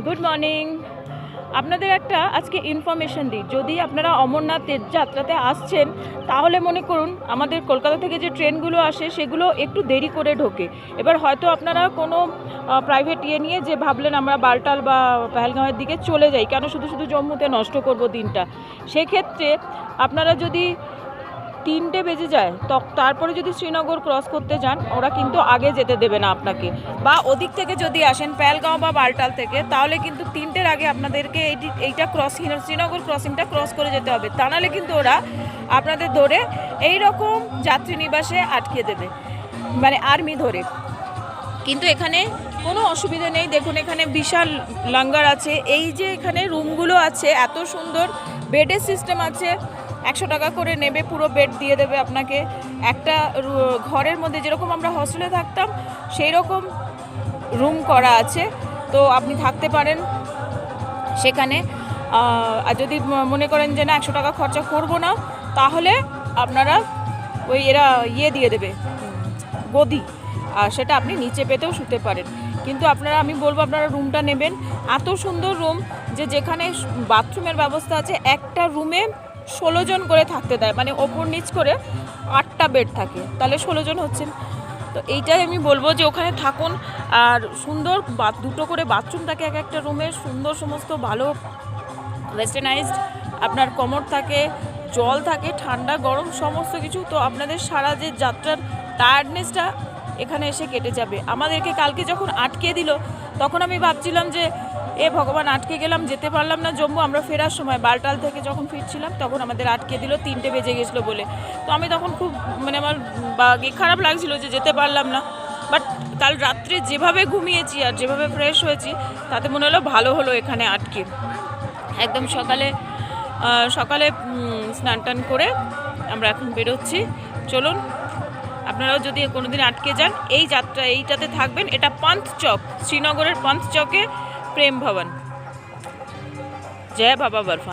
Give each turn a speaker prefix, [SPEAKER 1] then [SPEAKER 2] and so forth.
[SPEAKER 1] Good morning. আপনাদের একটা আজকে ইনফরমেশন দিই, যদি আপনারা অমরনাথের যাত্রাতে আসছেন তাহলে মনে করুন আমাদের কলকাতা থেকে যে ট্রেনগুলো আসে সেগুলো একটু দেরি করে ঢোকে। এবার হয়তো আপনারা কোনো প্রাইভেট নিয়ে যে ভাবলেন আমরা বালটাল বা পেহেলগাঁওয়ের দিকে চলে যাই, কেন শুধু শুধু জম্মুতে নষ্ট করব দিনটা। সেক্ষেত্রে আপনারা যদি 3টে বেজে যায় তারপরে যদি শ্রীনগর ক্রস করতে যান, ওরা কিন্তু আগে যেতে দেবে না আপনাকে। বা ওদিক থেকে যদি আসেন পেহেলগাঁও বা বালটাল থেকে, তাহলে কিন্তু 3টের আগে আপনাদেরকে এইটা শ্রীনগর ক্রসিংটা ক্রস করে যেতে হবে, তা নাহলে কিন্তু ওরা আপনাদের ধরে এই রকম যাত্রী নিবাসে আটকে দেবে, মানে আর্মি ধরে। কিন্তু এখানে কোনো অসুবিধা নেই, দেখুন এখানে বিশাল লাঙ্গার আছে, এই যে এখানে রুমগুলো আছে এত সুন্দর, বেডের সিস্টেম আছে, 100 টাকা করে নেবে, পুরো বেড দিয়ে দেবে আপনাকে। একটা ঘরের মধ্যে যেরকম আমরা হস্টেলে থাকতাম সেই রকম রুম করা আছে, তো আপনি থাকতে পারেন সেখানে। আর যদি মনে করেন যে না 100 টাকা খরচা করব না, তাহলে আপনারা ওই এরা দিয়ে দেবে গদি, আর সেটা আপনি নিচে পেতেও শুতে পারেন। কিন্তু আমি বলবো আপনারা রুমটা নেবেন, এত সুন্দর রুম যে যেখানে বাথরুমের ব্যবস্থা আছে, একটা রুমে 16 জন করে থাকতে দেয়, মানে ওপর নিচ করে 8টা বেড থাকে, তাহলে 16 জন হচ্ছেন। তো এইটাই আমি বলবো যে ওখানে থাকুন। আর সুন্দর 2টো করে বাথরুম থাকে এক একটা রুমে, সুন্দর সমস্ত ভালো ওয়েস্টার্নাইজড, আপনার কমোড থাকে, জল থাকে, ঠান্ডা গরম সমস্ত কিছু। তো আপনাদের সারা যে যাত্রার টায়ার্ডনেসটা এখানে এসে কেটে যাবে। আমাদেরকে কালকে যখন আটকে দিল তখন আমি ভাবছিলাম যে ভগবান, আটকে গেলাম, যেতে পারলাম না জম্মু। আমরা ফেরার সময় বালটাল থেকে যখন ফিরছিলাম তখন আমাদের আটকে দিল, 3টে বেজে গেছিলো বলে। তো আমি তখন খুব আমার খারাপ লাগছিল যে যেতে পারলাম না। বাট কাল রাত্রে যেভাবে ঘুমিয়েছি আর যেভাবে ফ্রেশ হয়েছি, তাতে মনে হলো ভালো হলো এখানে আটকে। একদম সকালে স্নান টান করে আমরা এখন বেরোচ্ছি। চলুন, আপনারাও যদি কোনোদিন আটকে যান এইটাতে থাকবেন। এটা পান্থ চক, শ্রীনগরের পান্থ চকে প্রেম ভবন। জয় বাবা বরফানি।